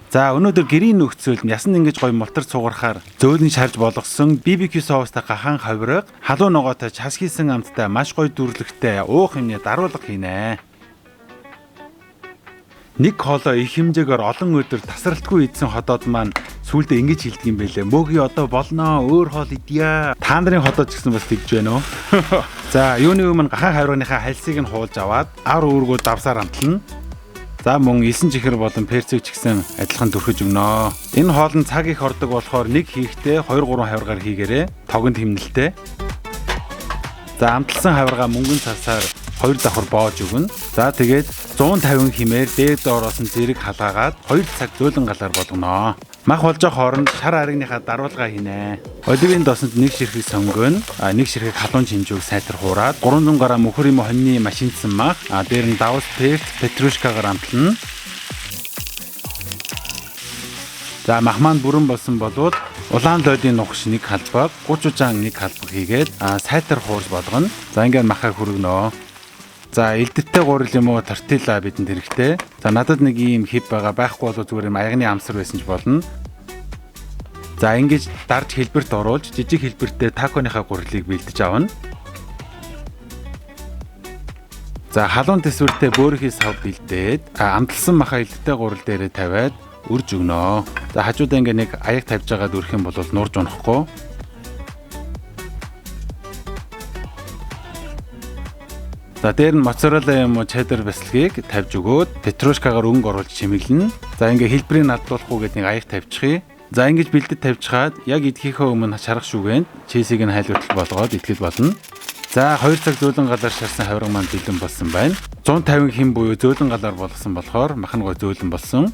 За өнөөдөр гэрийн нөхцөлд ясан ингэж гоё мултар цугарахаар зөөлөн шарж болгосон BBQ соустай гахаан хавирга, халуун ногоотой час хийсэн амттай маш гоё дүрлэгтэй уух юмны даруулга хийнэ. Нэг хоолоо их хэмжээгээр олон өдөр тасралтгүй идсэн хотод маань сүүлдээ ингэж хэлдэг юм байлээ. Мөги одоо болноо, өөр хоол идья. Та нарын хотод ч гэсэн бас тэгж байна уу? За юуны өмнө гахаан хавирганыхаа хальсыг нь хуулж аваад ар үүргүүд давсаар амтлана. За мөн 9 чихэр болон перцэг ч гэсэн адилхан төрхөж өгнө. Энэ хоол нь цаг их ордог болохоор нэг хийхдээ 2-3 хавиргаар хийгээрэй. Тогонд хэмнэлтэй. За амталсан хавиргаа мөнгөн цасаар 2 давхар боож өгнө. За тэгээд 150 хэмээр дээд доороос нь зэрэг халгаагаад 2 цаг зөөлөн галаар болгоно. Мах болж байгаа хооронд шар аригныхаа даруулга хийнэ. Оливын досонд нэг ширхэг сонгоно, нэг ширхэг халуун чинжүүг сайтар хуураад 300 г мөхөр юм хоньны машинцсан мах, дээр нь давс перц, петрушкагаар амтлана. За мах маань бүрэн болсон болвол улаан лойдын нухш нэг халбаг, гуучужаан нэг халбаг хийгээд сайтар хуурж болгоно. За ингээд махаа хүргэнэ. За элдвэтэй гурил юм уу тортила бидэнд хэрэгтэй. За надад нэг ийм хив байгаа байхгүй бол зүгээр юм аягны амсар байсан ч болно. За ингэж дарж хэлбэрт оруулж жижиг хэлбэртэй таконыхаа гурилыг бэлдэж авна. За халуун төсвөртэй бөөрийнхий сав бэлдээд амталсан махаа элдвэтэй гурил дээрээ тавиад үрж өгнө. За хажуудаа ингээ нэг аяг тавьж байгаад үрэх юм бол нурж унахгүй. За дээр нь моцарелла юм уу чеддер бэслэгийг тавьж өгөөд петрушкагаар өнгө оруулж чимэглэнэ. За ингээ хэлбэрийг надлуулахгүй гэдэг нэг аяг тавьчихъя. За ингэж бэлдэж тавьчихад яг идэхийнхээ өмнө шарах шүгэнд чизийг нь хайлуултал болгоод идэхэд болно. За 2 цаг зөөлөн галаар шарсан хавирга маань бэлэн болсон байна. 150 хэм буюу зөөлөн галаар болгосон болохоор мах нь гой зөөлөн болсон.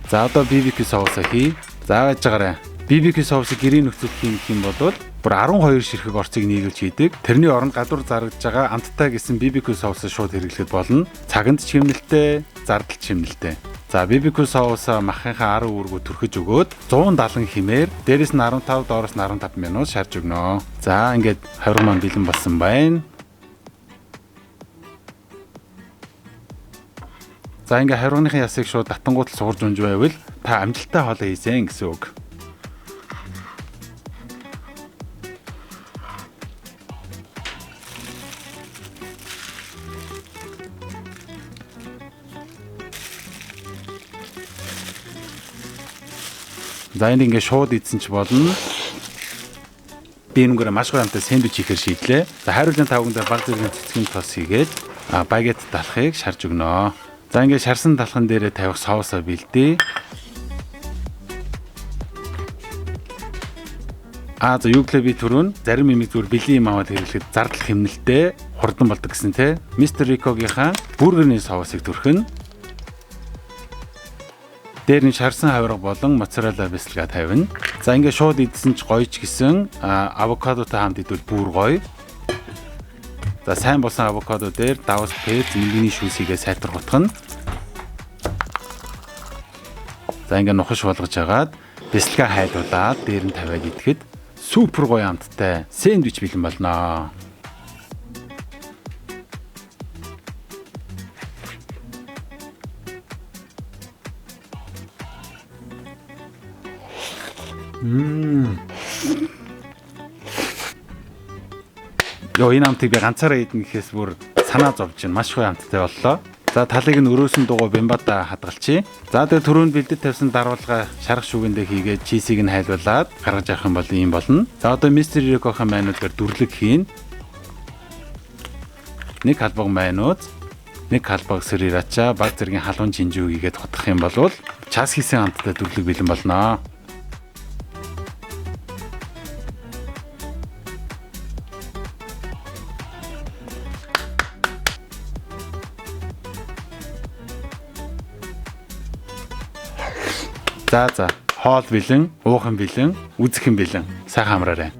За одоо BBQ соусаа хий. За яаж байгаарай. BBQ соусыг гэрийн нөхцөлд хийх юм бол бүр 12 ширхэг орцыг нийлүүлж хийдэг. Тэрний оронд гадуур зарагдж байгаа амттай гэсэн BBQ соусыг шууд хэрэглэхэд болно. Цаганд ч хэмнэлтэй, зардалч хэмнэлтэй. За BBQ соусаа махынхаа 10 үүргүү түрхэж өгөөд 170 хэмээр дээрэс нь 15 доороос нь 15 минут шарж өгнө. За ингээд хавирга маань бэлэн болсон байна. За ингээд хавирганыхын ясыг шууд татангуутал суурж унж байвал та амжилттай хоолоо хийсэн гэсэн үг. За энэ ингээ шууд идсэн ч болно. Би энэгээр маш гоё амтай сэндвич хийхээр шийдлээ. За хайруулын тавганд баг зэргийн цэцгийн тос хийгээд багет талхыг шарж өгнө. За ингээ шарсан талхан дээрээ тавих соусоо бэлдээ. За юу гэлээ би түрүүн зарим юмыг зүгээр бэлэн юм аваад хэрэглэхэд зардал хэмнэлтэй хурдан болдог гэсэн те. Мистер Рикогийнхаа бургерний соусыг түрхэнэ. Дээр нь шарсан хавирга болон моцарелла бэслэгээ тавина. За ингээ шууд идсэн ч гоё ч гэсэн авокадотой хамт идвэл бүр гоё. За сайн болсон авокадо дээр давс перц, мөнгөний шүүсийгээ сайтар гутгана. За ингээ нухаш болгож агаад бэслэгээ хайлуулаад дээр нь тавиад идэхэд супер гоё амттай сэндвич бэлэн болно. Энэ амтыг би ганцаараа идэх гэхээс бүр санаа зовж байна. Маш гоё амттай боллоо. За талыг нь өрөөсөн дугуй бямбата хадгалчихъя. За тэгээ түрүүнд бэлдэж тавьсан даруулга шарах шүгэндээ хийгээд чизийг нь хайлуулад гаргаж авах юм бол ийм болно. За одоо мистер Рикогийн майнуудаар дүрлэг хийн. Нэг халбаг майнууд, нэг халбаг срирача, баг зэргийн халуун чинжүү хийгээд хотох юм бол час хийсэн амттай дүрлэг бэлэн болно. За хоол бэлэн, уухан бэлэн, үзэх юм бэлэн. Сайхан амраарай.